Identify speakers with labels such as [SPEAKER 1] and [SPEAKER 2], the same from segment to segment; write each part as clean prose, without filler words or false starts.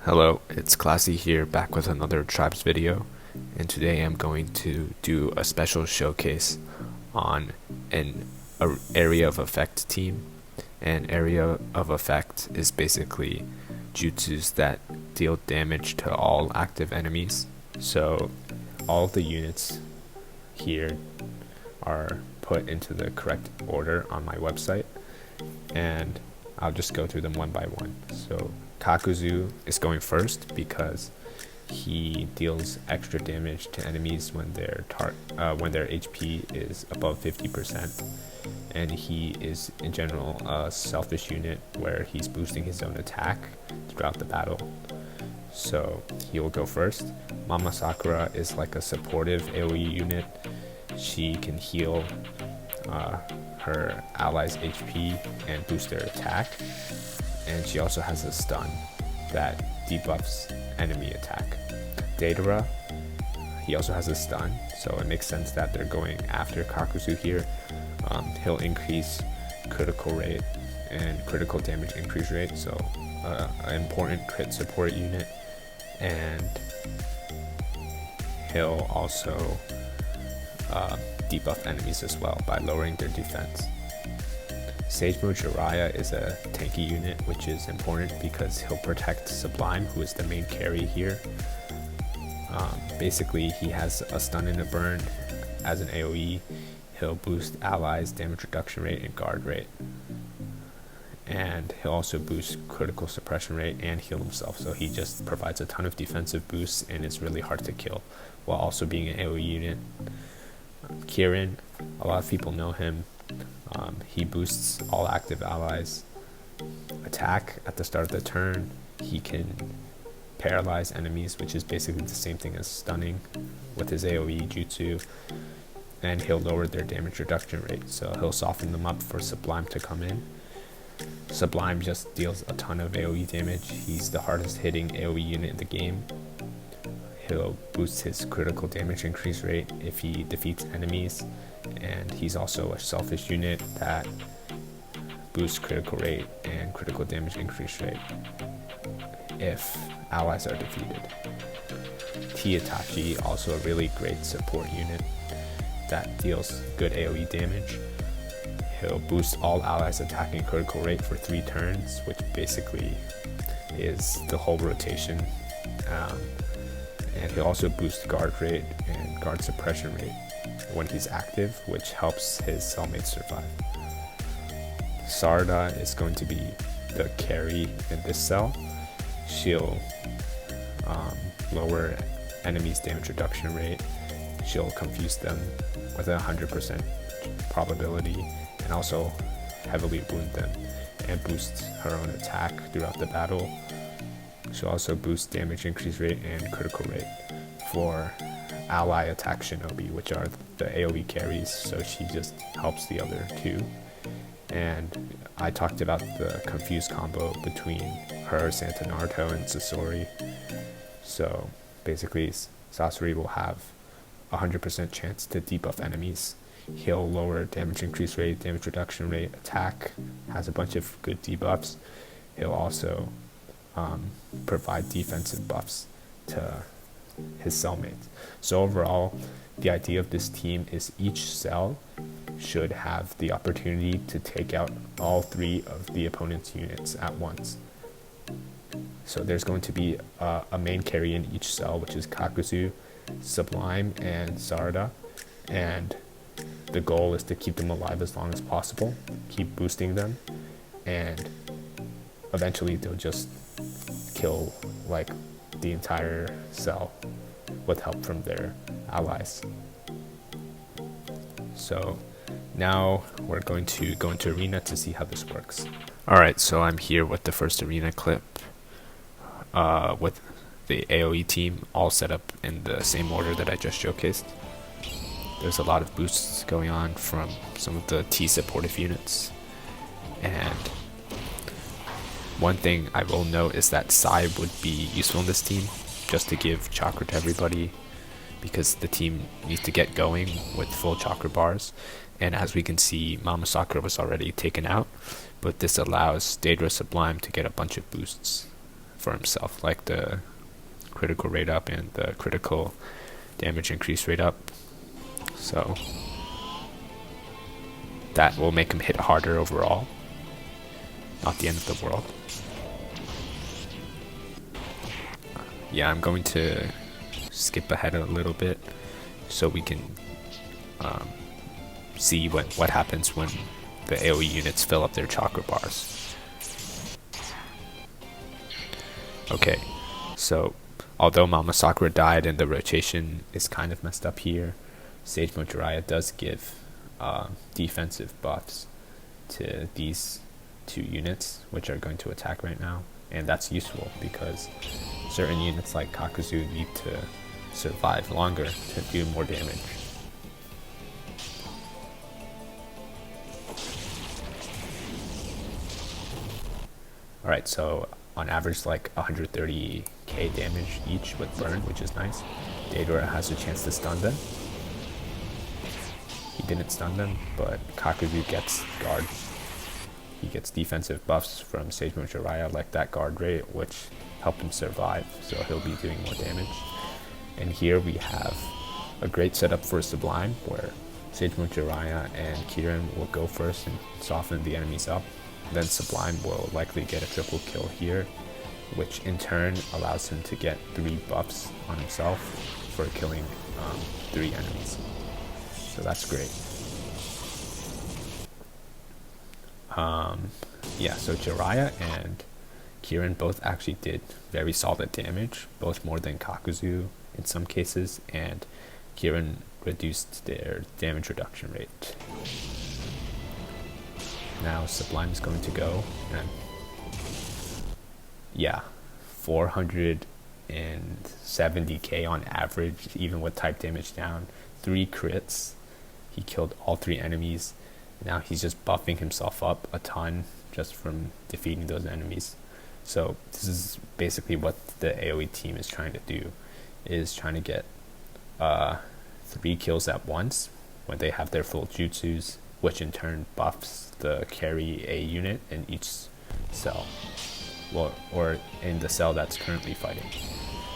[SPEAKER 1] Hello, it's Classy here, back with another Tribes video, and today I'm going to do a special showcase on an area of effect team. An area of effect is basically jutsus that deal damage to all active enemies. So all the units here are put into the correct order on my website, and I'll just go through them one by one. So Kakuzu is going first because he deals extra damage to enemies when their HP is above 50%, and he is in general a selfish unit where he's boosting his own attack throughout the battle. So he will go first. Mama Sakura is like a supportive AOE unit. She can heal her allies' HP and boost their attack, and she also has a stun that debuffs enemy attack. Deidara, he also has a stun, so it makes sense that they're going after Kakuzu here. He'll increase critical rate and critical damage increase rate, so an important crit support unit, and he'll also debuff enemies as well by lowering their defense. Sagemo Jiraiya is a tanky unit, which is important because he'll protect Sublime, who is the main carry here. Basically, he has a stun and a burn as an AoE. He'll boost allies' damage reduction rate and guard rate. And he'll also boost critical suppression rate and heal himself, so he just provides a ton of defensive boosts and is really hard to kill, while also being an AoE unit. Kirin, a lot of people know him. He boosts all active allies' attack at the start of the turn. He can paralyze enemies, which is basically the same thing as stunning with his AoE jutsu, and he'll lower their damage reduction rate, so he'll soften them up for Sublime to come in. Sublime just deals a ton of AoE damage. He's the hardest hitting AoE unit in the game. He'll boost his critical damage increase rate if he defeats enemies, and he's also a selfish unit that boosts critical rate and critical damage increase rate if allies are defeated. Itachi, also a really great support unit that deals good AoE damage. He'll boost all allies' attack and critical rate for 3 turns, which basically is the whole rotation. And he'll also boost guard rate and guard suppression rate when he's active, which helps his cellmates survive. Sarada is going to be the carry in this cell. She'll lower enemies' damage reduction rate. She'll confuse them with a 100% probability, and also heavily wound them and boost her own attack throughout the battle. She'll also boost damage increase rate and critical rate for ally attack shinobi, which are the AoE carries, so she just helps the other two. And I talked about the confuse combo between her, Santa Naruto, and Sasori. So basically Sasori will have 100% chance to debuff enemies. He'll lower damage increase rate, damage reduction rate, attack, has a bunch of good debuffs. He'll also provide defensive buffs to his cellmates. So overall, the idea of this team is each cell should have the opportunity to take out all 3 of the opponent's units at once. So there's going to be a main carry in each cell, which is Kakuzu, Sublime, and Sarada, and the goal is to keep them alive as long as possible, keep boosting them, and eventually they'll just kill like the entire cell with help from their allies. So now we're going to go into arena to see how this works. Alright, so I'm here with the first arena clip with the AoE team all set up in the same order that I just showcased. There's a lot of boosts going on from some of the T supportive units, and one thing I will note is that Sai would be useful in this team, just to give chakra to everybody, because the team needs to get going with full chakra bars. And as we can see, Mama Sakura was already taken out, but this allows Deidara Sublime to get a bunch of boosts for himself, like the critical rate up and the critical damage increase rate up. So that will make him hit harder overall. Not the end of the world. Yeah, I'm going to skip ahead a little bit so we can see what happens when the AOE units fill up their chakra bars. Okay, so although Mama Sakura died and the rotation is kind of messed up here, Sage Mode Jiraiya does give defensive buffs to these two units, which are going to attack right now, and that's useful because certain units like Kakuzu need to survive longer to do more damage. Alright, so on average like 130k damage each with burn, which is nice. Deidara has a chance to stun them. He didn't stun them, but Kakuzu gets guard. He gets defensive buffs from Sage Mode Jiraiya like that guard rate, which help him survive, so he'll be doing more damage. And here we have a great setup for Sublime, where Sage Mode Jiraiya and Kirin will go first and soften the enemies up. Then Sublime will likely get a triple kill here, which in turn allows him to get 3 buffs on himself for killing 3 enemies. So that's great. Yeah, so Jiraiya and Kirin both actually did very solid damage, both more than Kakuzu in some cases, and Kirin reduced their damage reduction rate. Now Sublime is going to go, and yeah, 470k on average, even with type damage down, 3 crits. He killed all 3 enemies. Now he's just buffing himself up a ton just from defeating those enemies. So this is basically what the AOE team is trying to do, is trying to get 3 kills at once when they have their full jutsus, which in turn buffs the carry A unit in each cell, or in the cell that's currently fighting.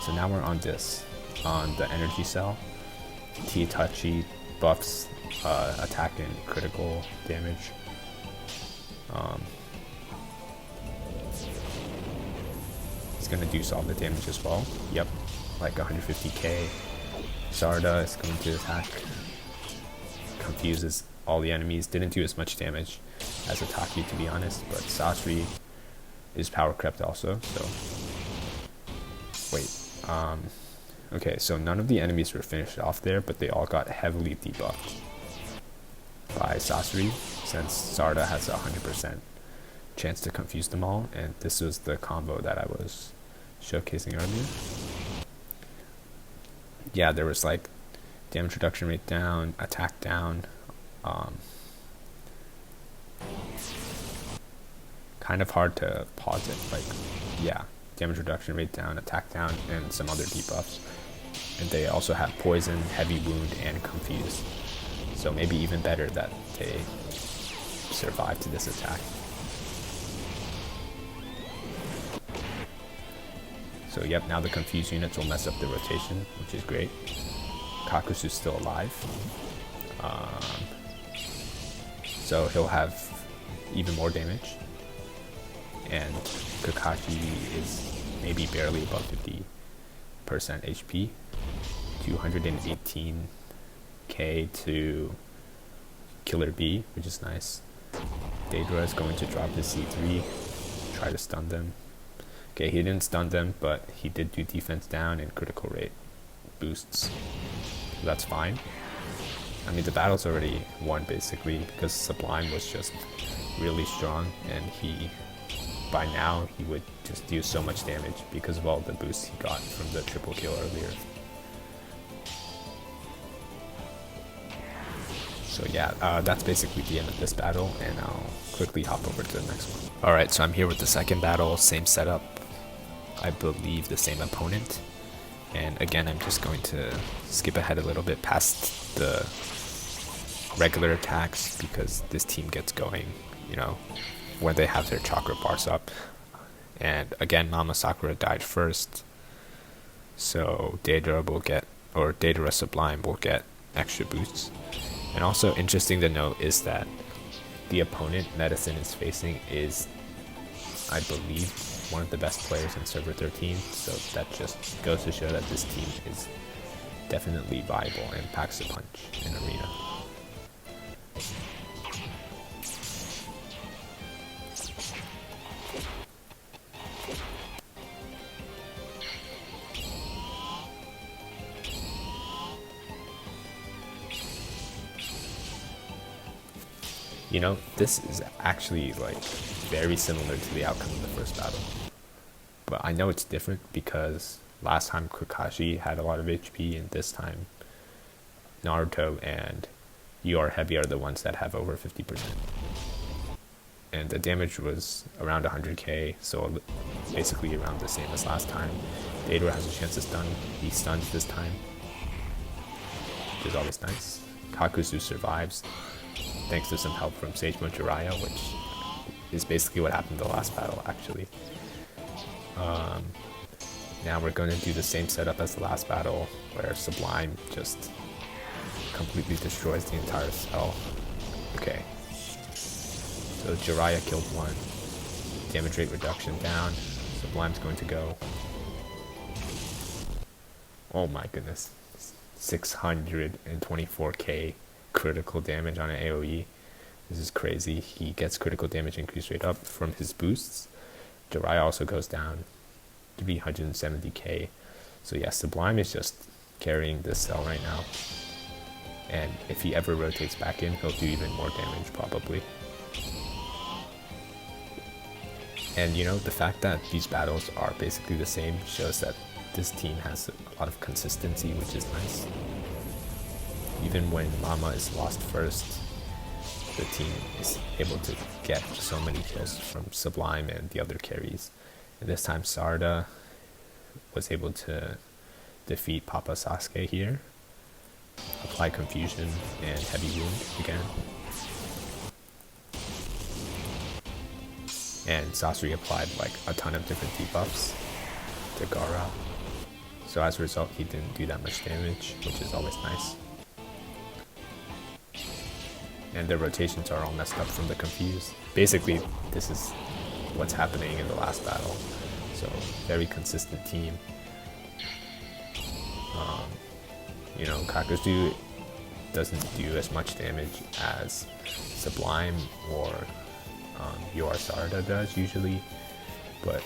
[SPEAKER 1] So now we're on the energy cell. Itachi buffs attack and critical damage. He's gonna do solid damage as well. Yep, like 150k. Sarda is going to attack. Confuses all the enemies. Didn't do as much damage as Ataki, to be honest, but Sasori is power crept also, so wait. Okay, so none of the enemies were finished off there, but they all got heavily debuffed by Sasori, since Sarda has a 100% chance to confuse them all, and this was the combo that I was showcasing earlier. Yeah, there was like damage reduction rate down, attack down, kind of hard to pause it, like, yeah, damage reduction rate down, attack down, and some other debuffs. And they also have poison, heavy wound, and confuse. So maybe even better that they survive to this attack. So yep, now the confused units will mess up the rotation, which is great. Kakusu's still alive. So he'll have even more damage. And Kakashi is maybe barely above 50% HP. 218k to Killer B, which is nice. Deidara is going to drop his C3, try to stun them. Okay, he didn't stun them, but he did do defense down and critical rate boosts. So that's fine. I mean, the battle's already won basically, because Sublime was just really strong, and by now he would just do so much damage because of all the boosts he got from the triple kill earlier. So yeah, that's basically the end of this battle, and I'll quickly hop over to the next one. Alright, so I'm here with the second battle, same setup, I believe the same opponent. And again, I'm just going to skip ahead a little bit past the regular attacks, because this team gets going, you know, when they have their chakra bars up. And again, Mama Sakura died first, so Daedra will get, or Daedra Sublime will get extra boosts. And also interesting to note is that the opponent Medicine is facing is, I believe, one of the best players in Server 13, so that just goes to show that this team is definitely viable and packs a punch in Arena. You know, this is actually like very similar to the outcome of the first battle. But I know it's different because last time Kakashi had a lot of HP and this time Naruto and Heavy are the ones that have over 50%. And the damage was around 100k, so basically around the same as last time. Daedra has a chance to stun. He stuns this time, which is always nice. Kakuzu survives, thanks to some help from Sage Mode Jiraiya, which is basically what happened in the last battle, actually. Now we're going to do the same setup as the last battle, where Sublime just completely destroys the entire cell. Okay. So Jiraiya killed one. Damage rate reduction down. Sublime's going to go. Oh my goodness. 624k critical damage on an AOE. This is crazy. He gets critical damage increase rate up from his boosts. Jiraiya also goes down 370k. So yeah, Sublime is just carrying this cell right now. And if he ever rotates back in, he'll do even more damage probably. And you know, the fact that these battles are basically the same shows that this team has a lot of consistency, which is nice. Even when Mama is lost first, the team is able to get so many kills from Sublime and the other carries. And this time Sarda was able to defeat Papa Sasuke here, apply confusion and heavy wound again. And Sasori applied like a ton of different debuffs to Gaara. So as a result, he didn't do that much damage, which is always nice. And the rotations are all messed up from the confuse. Basically, this is what's happening in the last battle. So very consistent team. You know, Kakuzu doesn't do as much damage as Sublime or Sarda does usually, but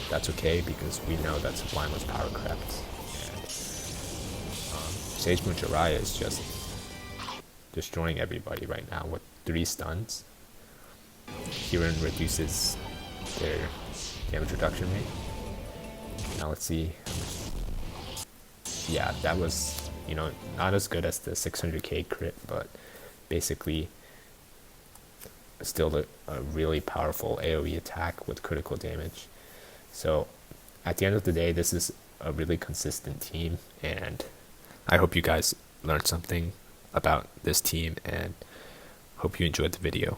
[SPEAKER 1] that's okay because we know that Sublime was power crept. And Sage Mode Jiraiya is just destroying everybody right now with 3 stuns. Kirin reduces their damage reduction rate. Now let's see. Yeah, that was, you know, not as good as the 600k crit, but basically still a really powerful AOE attack with critical damage. So at the end of the day, this is a really consistent team, and I hope you guys learned something about this team and hope you enjoyed the video.